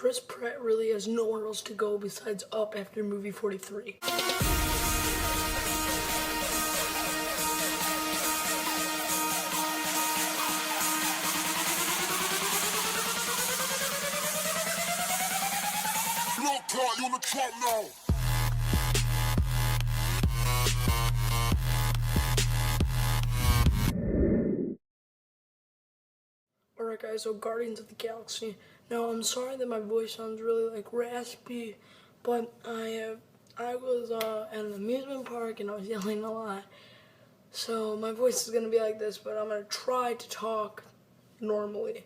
Chris Pratt really has nowhere else to go besides up after movie 43. On the track now. Alright guys, so Guardians of the Galaxy. Now I'm sorry that my voice sounds really like raspy, but I was at an amusement park and I was yelling a lot. So my voice is gonna be like this, but I'm gonna try to talk normally.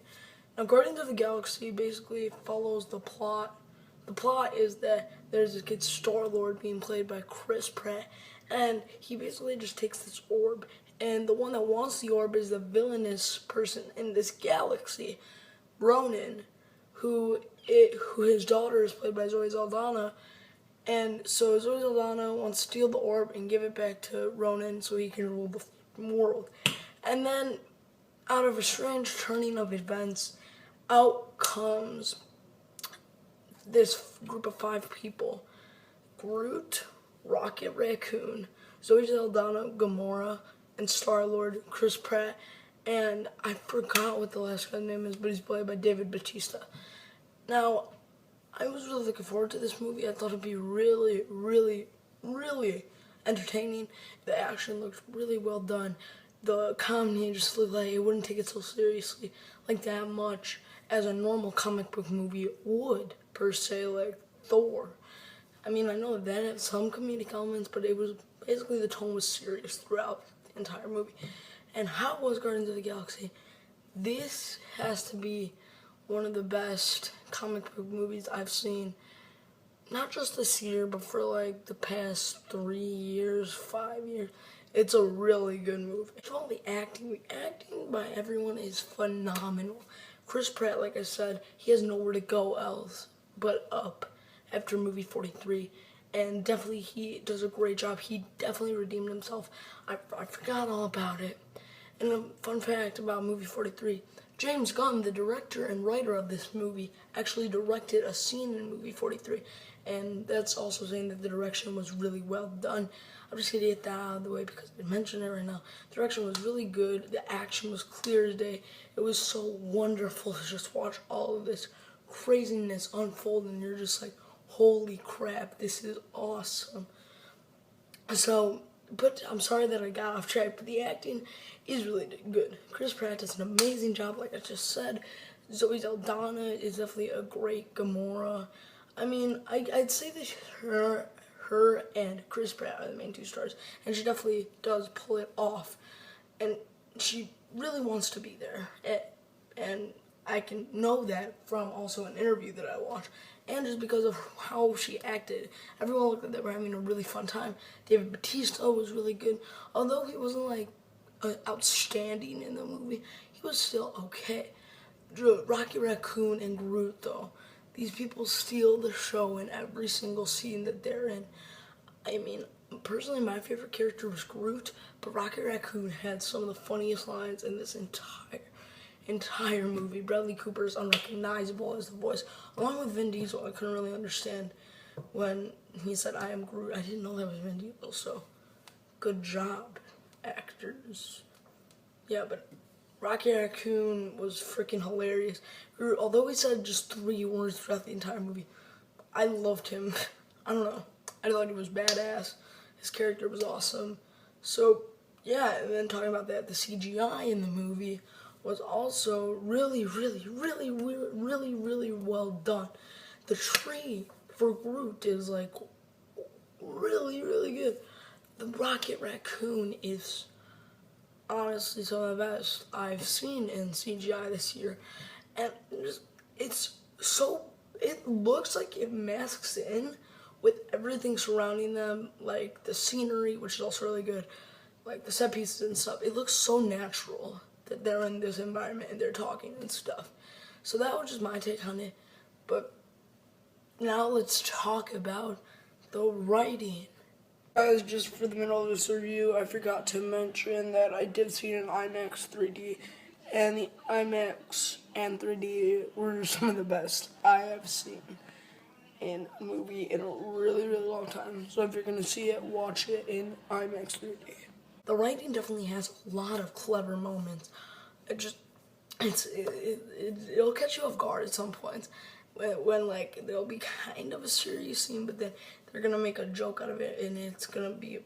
Now Guardians of the Galaxy basically follows the plot. The plot is that there's this kid Star-Lord being played by Chris Pratt, and he basically just takes this orb, and the one that wants the orb is the villainous person in this galaxy, Ronan, who his daughter is played by Zoe Saldana, and so Zoe Saldana wants to steal the orb and give it back to Ronan so he can rule the world. And then, out of a strange turning of events, out comes this group of 5 people: Groot, Rocket Raccoon, Zoe Saldana, Gamora, and Star-Lord, Chris Pratt, and I forgot what the last guy's name is, but he's played by Bautista. Now, I was really looking forward to this movie. I thought it'd be really, really, really entertaining. The action looked really well done. The comedy just looked like it wouldn't take it so seriously, like that much, as a normal comic book movie would, per se, like Thor. I mean, I know that had some comedic elements, but it was basically the tone was serious throughout the entire movie. And how was Guardians of the Galaxy? This has to be one of the best comic book movies I've seen, not just this year, but for like the past 3 years, 5 years. It's a really good movie. All the acting by everyone is phenomenal. Chris Pratt, like I said, he has nowhere to go else but up after movie 43. And definitely he does a great job. He definitely redeemed himself. I forgot all about it. And a fun fact about movie 43, James Gunn, the director and writer of this movie, actually directed a scene in movie 43. And that's also saying that the direction was really well done. I'm just gonna get that out of the way because I mentioned it right now. The direction was really good. The action was clear as day. It was so wonderful to just watch all of this craziness unfold, and you're just like, holy crap, this is awesome. So, but I'm sorry that I got off track, but the acting is really good. Chris Pratt does an amazing job, like I just said. Zoe Saldana is definitely a great Gamora. I mean, I'd say that her and Chris Pratt are the main 2 stars, and she definitely does pull it off, and she really wants to be there, and I can know that from also an interview that I watched, and just because of how she acted. Everyone looked like they were having a really fun time. Bautista was really good, although he wasn't like outstanding in the movie, he was still okay. Rocket Raccoon and Groot, though, these people steal the show in every single scene that they're in. I mean, personally, my favorite character was Groot, but Rocket Raccoon had some of the funniest lines in this entire movie. Bradley Cooper is unrecognizable as the voice, along with Vin Diesel. I couldn't really understand when he said, "I am Groot." I didn't know that was Vin Diesel, so good job, actors. Yeah, but Rocket Raccoon was freaking hilarious. Although he said just 3 words throughout the entire movie, I loved him. I don't know. I thought he was badass. His character was awesome. So, yeah, and then talking about that, the CGI in the movie was also really, really, really, really, really well done. The tree for Groot is like really, really good. The Rocket Raccoon is honestly some of the best I've seen in CGI this year, and it looks like it masks in with everything surrounding them, like the scenery, which is also really good, like the set pieces and stuff. It looks so natural that they're in this environment and they're talking and stuff. So that was just my take on it. But now let's talk about the writing. Guys, just for the middle of this review, I forgot to mention that I did see it in IMAX 3D, and the IMAX and 3D were some of the best I have seen in a movie in a really, really long time. So if you're gonna see it, watch it in IMAX 3D. The writing definitely has a lot of clever moments. It'll catch you off guard at some points when like there'll be kind of a serious scene, but then they're gonna make a joke out of it, and it's gonna be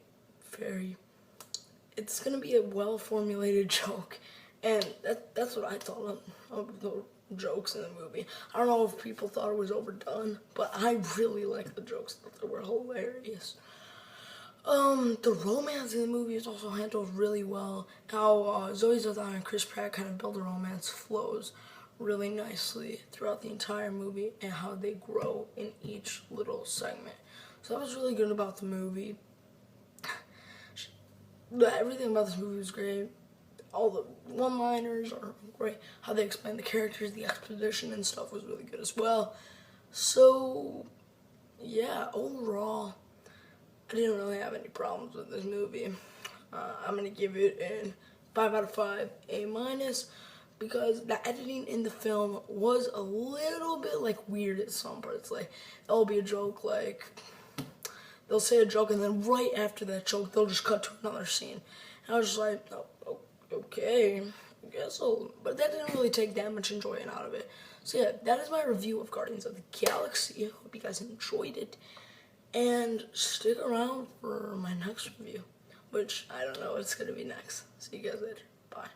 a well formulated joke, and that's what I thought of the jokes in the movie. I don't know if people thought it was overdone, but I really liked the jokes. I thought they were hilarious. The romance in the movie is also handled really well. How Zoe Saldana and Chris Pratt kind of build a romance flows really nicely throughout the entire movie, and how they grow in each little segment. So that was really good about the movie. Everything about this movie was great. All the one-liners are great. How they explain the characters, the exposition and stuff was really good as well. So, yeah, overall, I didn't really have any problems with this movie. I'm going to give it a 5 out of 5, A-, because the editing in the film was a little bit, like, weird at some parts. Like, there'll be a joke, like, they'll say a joke, and then right after that joke, they'll just cut to another scene. And I was just like, oh, okay, I guess so. But that didn't really take that much enjoyment out of it. So yeah, that is my review of Guardians of the Galaxy. Hope you guys enjoyed it. And stick around for my next review, which I don't know what's going to be next. See you guys later. Bye.